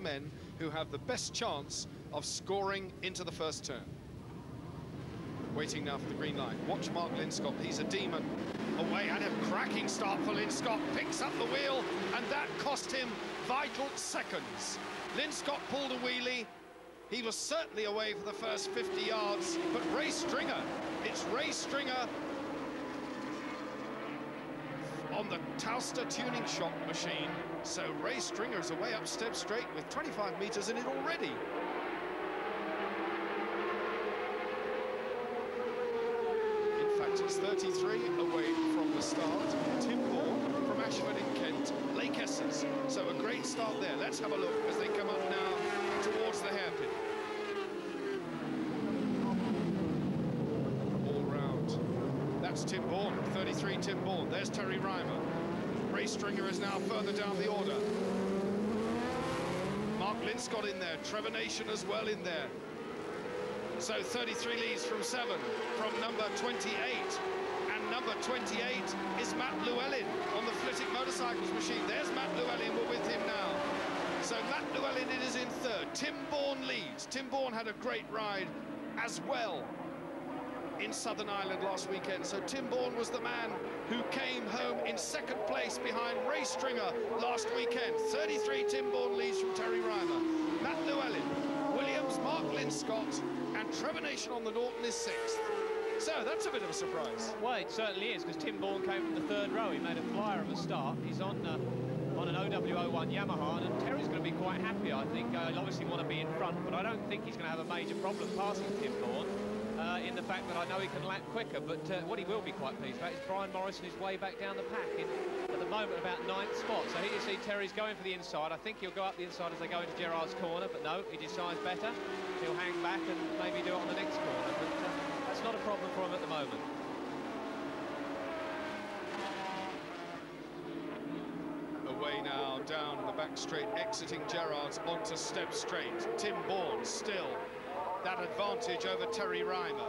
men who have the best chance of scoring into the first turn. Waiting now for the green light. Watch Mark Linscott, he's a demon. Away, and a cracking start for Linscott. Picks up the wheel, and that cost him vital seconds. Linscott pulled a wheelie. He was certainly away for the first 50 yards, but Ray Stringer, it's Ray Stringer on the Towster tuning shop machine. So Ray Stringer is away up Step Straight with 25 metres in it already. In fact, it's 33 away from the start. Tim Borne from Ashford in Kent, Lake Essex. So a great start there. Let's have a look as they come up now towards the hairpin. All round. That's Tim Borne, 33 Tim Borne. There's Terry Rymer. Ray Stringer is now further down the order. Mark Linscott in there, Trevor Nation as well in there. So 33 leads from 7, from number 28. And number 28 is Matt Llewellyn on the Flitwick Motorcycles machine. There's Matt Llewellyn, we're with him now. So Matt Llewellyn is in third. Tim Borne leads. Tim Borne had a great ride as well in Southern Ireland last weekend. So Tim Borne was the man who came home in second place behind Ray Stringer last weekend. 33 Tim Borne leads from Terry Rymer. Matt Llewellyn, Williams, Mark Linscott, and Trevor Nation on the Norton is 6th. So that's a bit of a surprise. Well, it certainly is, because Tim Borne came from the third row. He made a flyer of a start. He's on an OW01 Yamaha, and Terry's going to be quite happy, I think. He'll obviously want to be in front, but I don't think he's going to have a major problem passing Tim Borne, in the fact that I know he can lap quicker. But what he will be quite pleased about is Brian Morrison is way back down the pack in, at the moment, about 9th spot. So here you see Terry's going for the inside. I think he'll go up the inside as they go into Gerard's corner, but no, he decides better. He'll hang back and maybe do it on the next corner, but that's not a problem for him at the moment. Away now, down the back straight, exiting Gerrard's onto Step Straight. Tim Borne still that advantage over Terry Rymer.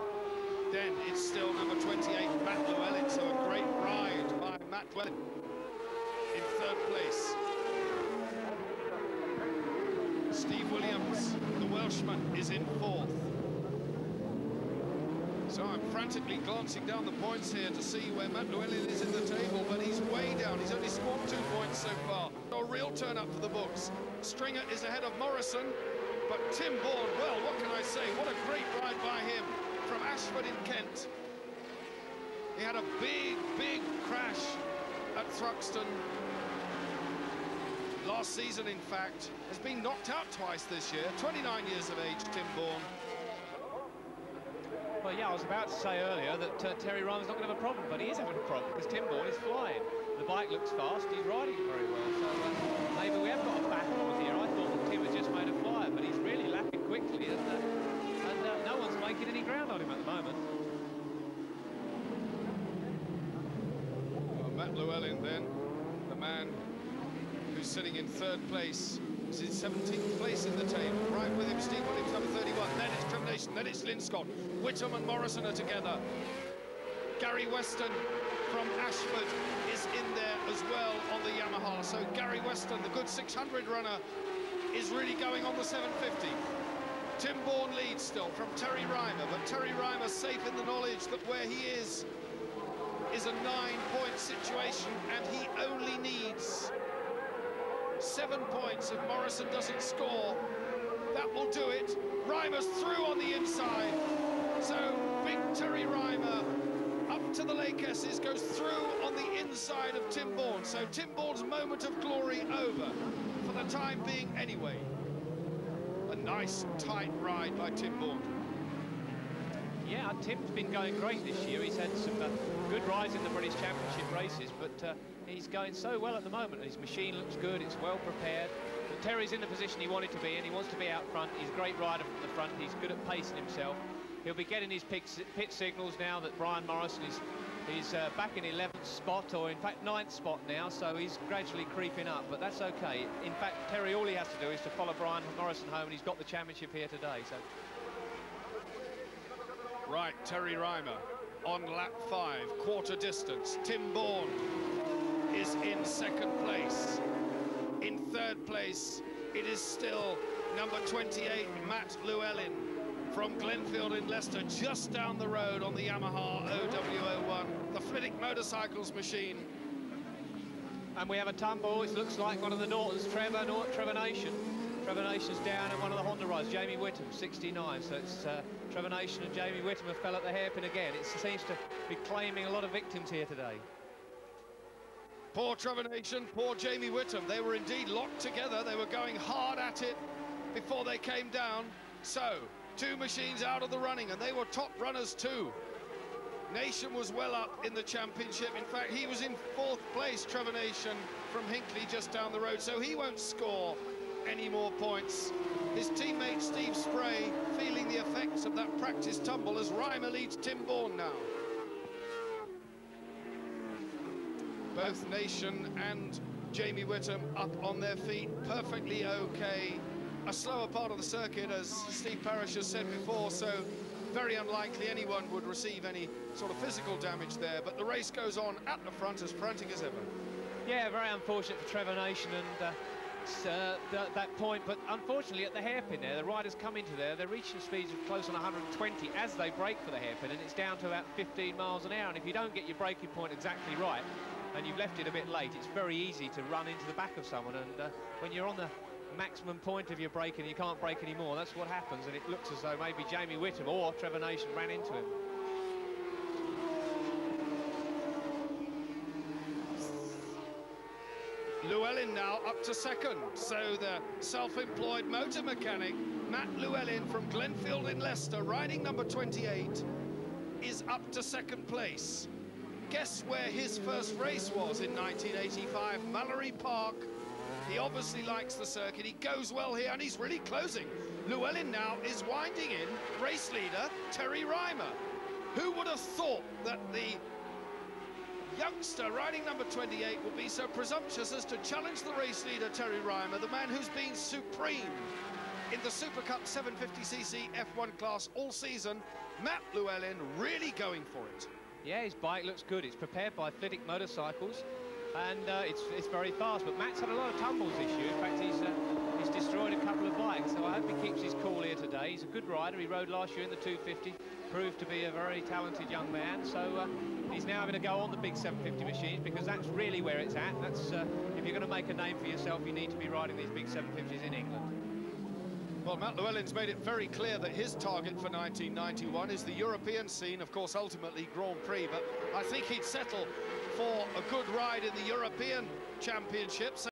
Then it's still number 28, Matt Llewellyn. So a great ride by Matt Llewellyn in third place. Steve Williams, the Welshman, is in 4th. So I'm frantically glancing down the points here to see where Matt Llewellyn is in the table, but he's way down. He's only scored 2 points so far. A real turn up for the books. Stringer is ahead of Morrison, but Tim Borne, well, what can I say? What a great ride by him from Ashford in Kent. He had a big crash at Thruxton last season, in fact. Has been knocked out twice this year. 29 years of age, Tim Borne. Well, yeah, I was about to say earlier that Terry Rymer's not going to have a problem, but he is having a problem because Tim Borne is flying. The bike looks fast, he's riding it very well, so maybe we have got a battle here. I thought that Tim had just made a flyer, but he's really lapping quickly, and no one's making any ground on him at the moment. Well, Matt Llewellyn then, the man who's sitting in third place, is in 17th place in the table. Right with him, Steve Williams, number 31. Then it's Trevor Nation, then it's Linscott. Whitam and Morrison are together. Gary Weston from Ashford is in there as well on the Yamaha. So Gary Weston, the good 600 runner, is really going on the 750. Tim Borne leads still from Terry Rymer, but Terry Rymer safe in the knowledge that where he is a 9-point situation, and he only needs 7 points. If Morrison doesn't score, that will do it. Rymer's through on the inside. So big Terry Rymer up to the Lake Esses, goes through on the inside of Tim Borne. So Tim Borne's moment of glory over, for the time being anyway. A nice, tight ride by Tim Borne. Yeah, Tim's been going great this year. He's had some good rides in the British Championship races, but he's going so well at the moment. His machine looks good, it's well prepared. But Terry's in the position he wanted to be in. He wants to be out front. He's a great rider from the front. He's good at pacing himself. He'll be getting his pit signals now that Brian Morrison is back in 11th spot, or in fact 9th spot now, so he's gradually creeping up, but that's okay. In fact, Terry, all he has to do is to follow Brian Morrison home, and he's got the championship here today. So. Right, Terry Rymer on lap 5, quarter distance. Tim Borne is in 2nd place. In 3rd place, it is still number 28, Matt Llewellyn, from Glenfield in Leicester, just down the road on the Yamaha OW01, the Flitwick Motorcycles machine. And we have a tumble. It looks like one of the Nortons, Trevor Nation. Trevor Nation's down at one of the Honda rides, Jamie Whitam, 69. So it's Trevor Nation and Jamie Whitam have fell at the hairpin again. It seems to be claiming a lot of victims here today. Poor Trevor Nation, poor Jamie Whitam. They were indeed locked together. They were going hard at it before they came down. So, two machines out of the running, and they were top runners too. Nation was well up in the championship. In fact, he was in 4th place, Trevor Nation, from Hinckley just down the road, so he won't score any more points. His teammate Steve Spray feeling the effects of that practice tumble as Rymer leads Tim Borne now. Both Nation and Jamie Whitam up on their feet, perfectly okay. A slower part of the circuit, as Steve Parish has said before, so very unlikely anyone would receive any sort of physical damage there, but the race goes on at the front as frantic as ever. Yeah, very unfortunate for Trevor Nation and that point, but unfortunately at the hairpin there, the riders come into there, they're reaching speeds of close on 120 as they brake for the hairpin, and it's down to about 15 miles an hour, and if you don't get your braking point exactly right, and you've left it a bit late, it's very easy to run into the back of someone, and when you're on the maximum point of your braking and you can't brake anymore, that's what happens, and it looks as though maybe Jamie Whitam or Trevor Nation ran into him. Llewellyn now up to 2nd, so the self-employed motor mechanic Matt Llewellyn from Glenfield in Leicester, riding number 28, is up to 2nd place. Guess where his first race was in 1985? Mallory Park. He obviously likes the circuit, he goes well here, and he's really closing. Llewellyn now is winding in race leader Terry Rymer. Who would have thought that the youngster riding number 28 would be so presumptuous as to challenge the race leader Terry Rymer, the man who's been supreme in the Super Cup 750cc F1 class all season. Matt Llewellyn really going for it. Yeah, his bike looks good. It's prepared by Flitwick Motorcycles, and it's very fast. But Matt's had a lot of tumbles this year. In fact, he's destroyed a couple of bikes. So I hope he keeps his cool here today. He's a good rider. He rode last year in the 250. Proved to be a very talented young man. So he's now going to go on the big 750 machines, because that's really where it's at. That's if you're going to make a name for yourself, you need to be riding these big 750s in England. Well, Matt Llewellyn's made it very clear that his target for 1991 is the European scene, of course, ultimately Grand Prix, but I think he'd settle for a good ride in the European Championships.